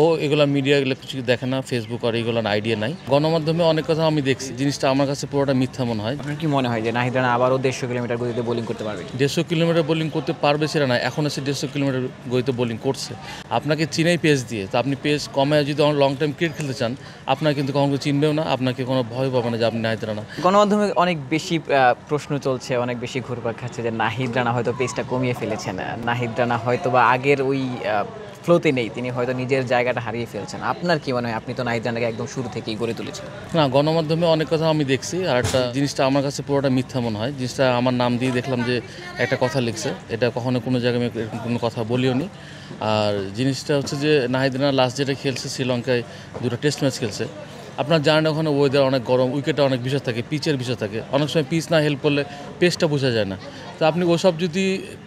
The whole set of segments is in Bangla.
ও এগুলা মিডিয়া এগুলো কিছু দেখে না, ফেসবুক আর এগুলো আইডিয়া নাই। গণমাধ্যমে অনেক কথা আমি দেখছি, জিনিসটা আমার কাছে পুরোটা মিথ্যা মনে হয়। আপনার কি মনে হয় যে নাহিদ রানা আবারও 150 কিলোমিটার গতিতে বোলিং করতে পারবে? 150 কিলোমিটার বোলিং করতে পারবে সেটা না, এখন এসে 150 কিলোমিটার গতিতে বোলিং করছে। আপনাকে চিনেই পেস দিয়ে, তো আপনি পেস কমায় যদি লং টাইম ক্রিকেট খেলতে চান, আপনার কিন্তু কখনো চিনবেও না, আপনাকে কোনো ভয় পাবে না যে আপনি নাহিদ রানা। গণমাধ্যমে অনেক বেশি প্রশ্ন চলছে, অনেক বেশি ঘুরপাক খাচ্ছে যে নাহিদ রানা হয়তো পেসটা কমিয়ে ফেলেছেন, নাহিদ রানা হয়তো বা আগের ওই ফ্লোতে নেই, তিনি হয়তো নিজের জায়গাটা হারিয়ে ফেলছেন। আপনার কি মনে হয়? আপনি তো নাহিদ রানাকে একদম শুরু থেকেই গড়ে তুলেছেন। না, গণমাধ্যমে অনেক কথা আমি দেখছি, আর একটা জিনিসটা আমার কাছে পুরোটা মিথ্যা মনে হয়। জিনিসটা আমার নাম দিয়ে দেখলাম যে একটা কথা লিখছে, এটা কখনো কোনো জায়গায় আমি এরকম কোনো কথা বলিও নি। আর জিনিসটা হচ্ছে যে নাহিদ রানা লাস্ট যেটা খেলছে শ্রীলঙ্কায় 2টা টেস্ট ম্যাচ খেলছে। আপনার জানেন ওখানে ওয়েদার অনেক গরম, উইকেটে অনেক বিষয় থাকে, পিচের বিষয় থাকে, অনেক সময় পিচ না হেল্প করলে পেসটা বোঝা যায় না। তো আপনি ওসব যদি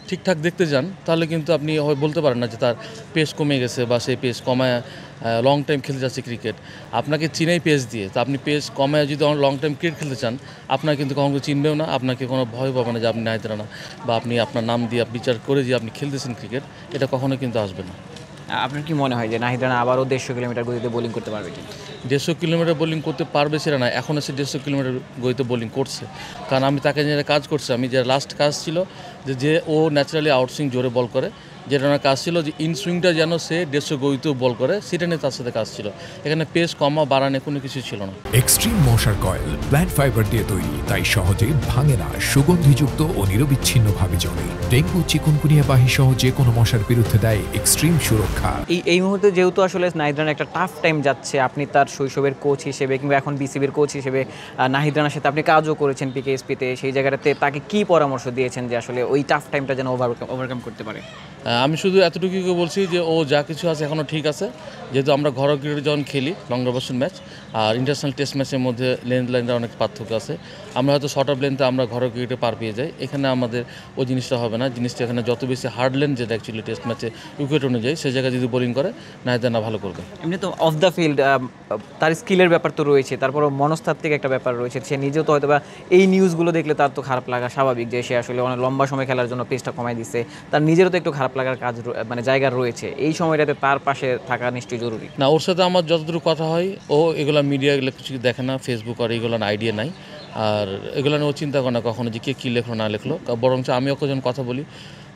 ঠিকঠাক দেখতে যান তাহলে কিন্তু আপনি বলতে পারেন না যে তার পেস কমে গেছে বা সেই পেস কমায় লং টাইম খেলতে যাচ্ছে ক্রিকেট। আপনাকে চিনেই পেস দিয়ে, তো আপনি পেস কমায় যদি লং টাইম ক্রিকেট খেলতে চান, আপনার কিন্তু কখনো চিনবেও না, আপনাকে কোনো ভয় পাবে না যে আপনি নাহিদ রানা বা আপনি আপনার নাম দিয়ে বিচার করে যে আপনি খেলতেছেন ক্রিকেট, এটা কখনো কিন্তু আসবে না। আপনার কি মনে হয় যে নাহিদ রানা আবারও 150 কিলোমিটার গতিতে বোলিং করতে পারবে কি? 150 কিলোমিটার বোলিং করতে পারবে সেটা না, এখন এসে 150 কিলোমিটার গতিতে বোলিং করছে। কারণ আমি তাকে নিয়ে কাজ করছি, আমি যে লাস্ট কাজ ছিল যে ও ন্যাচারালি আউটসুইং জোরে বল করে, যেটা আমার কাজ ছিল যে ইনসুইংটা যেন সে 150 গতিতেও বল করে, সেটা নিয়ে তার সাথে কাজ ছিল। এখানে পেস কমা বাড়ানো কোনো কিছু ছিল না। এক্সট্রিম মশার কয়েল প্ল্যান্ট ফাইবার দিয়ে তৈরি, তাই সহজে ভাঙে না, সুগন্ধিযুক্ত ও নিরবিচ্ছিন্নভাবে জ্বলে। ডেঙ্গু, চিকুনগুনিয়া বাহি সহ যে কোনো মশার বিরুদ্ধে দেয় এক্সট্রিম সুরক্ষা। এই মুহূর্তে যেহেতু আসলে নাহিদ রানা একটা টাফ টাইম যাচ্ছে, আপনি তার শৈশবের কোচ হিসেবে কিংবা এখন বিসিবির কোচ হিসেবে নাহিদ রানার সাথে আপনি কাজও করেছেন পিকেএসপিতে, সেই জায়গাটাতে তাকে কি পরামর্শ দিয়েছেন যে আসলে ওই টাফ টাইমটা যেন ওভারকাম করতে পারে? আমি শুধু এতটুকুই বলছি যে ও যা কিছু আছে এখনও ঠিক আছে, যেহেতু আমরা ঘরোয়া ক্রিকেটে যখন খেলি লং ডারভার্সন ম্যাচ আর ইন্টারন্যাশনাল টেস্ট ম্যাচের মধ্যে লেন্থ লাইনটা অনেক পার্থক্য আছে। আমরা হয়তো শর্ট অফ লেন্থে আমরা ঘরোয়া ক্রিকেটে পার পেয়ে যাই, এখানে আমাদের ওই জিনিসটা হবে না। জিনিসটা এখানে যত বেশি হার্ড লেন্থ, যেটা অ্যাকচুয়ালি টেস্ট ম্যাচে উইকেট অনুযায়ী, সেই জায়গায় যদি বোলিং করে নাহিদ রানা ভালো করবে। এমনি তো অফ দ্য ফিল্ড তার স্কিলের ব্যাপার তো রয়েছে, তারপরও মনস্তাত্ত্বিক একটা ব্যাপার রয়েছে। সে নিজেও তো হয়তো বা এই নিউজগুলো দেখলে তার তো খারাপ লাগা স্বাভাবিক, যে সে আসলে অনেক লম্বা সময় খেলার জন্য পেসটা কমাই দিচ্ছে। তার নিজেরও তো একটু খারাপ লাগার কাজ মানে জায়গা রয়েছে। এই সময়টাতে তার পাশে থাকা নিশ্চয়ই জরুরি। না, ওর সাথে আমার যতটুকু কথা হয়, ও এগুলো মিডিয়া এগুলো কিছু দেখে না, ফেসবুক আর এগুলো আইডিয়া নাই। আর এগুলো নিয়ে ও চিন্তা করে না কখনো যে কে কী লেখলো না লেখলো। বরঞ্চ আমি ওকে যখন কথা বলি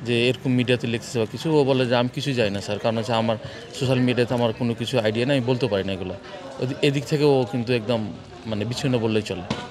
যে এরকম মিডিয়াতে লিখতেছে বা কিছু, ও বলে যে আমি কিছু যাই না স্যার, কারণ হচ্ছে আমার সোশ্যাল মিডিয়াতে আমার কোনো কিছু আইডিয়া নেই, আমি বলতে পারি না এগুলো। এদিক থেকে ও কিন্তু একদম মানে বিচ্ছিন্ন বললেই চলে।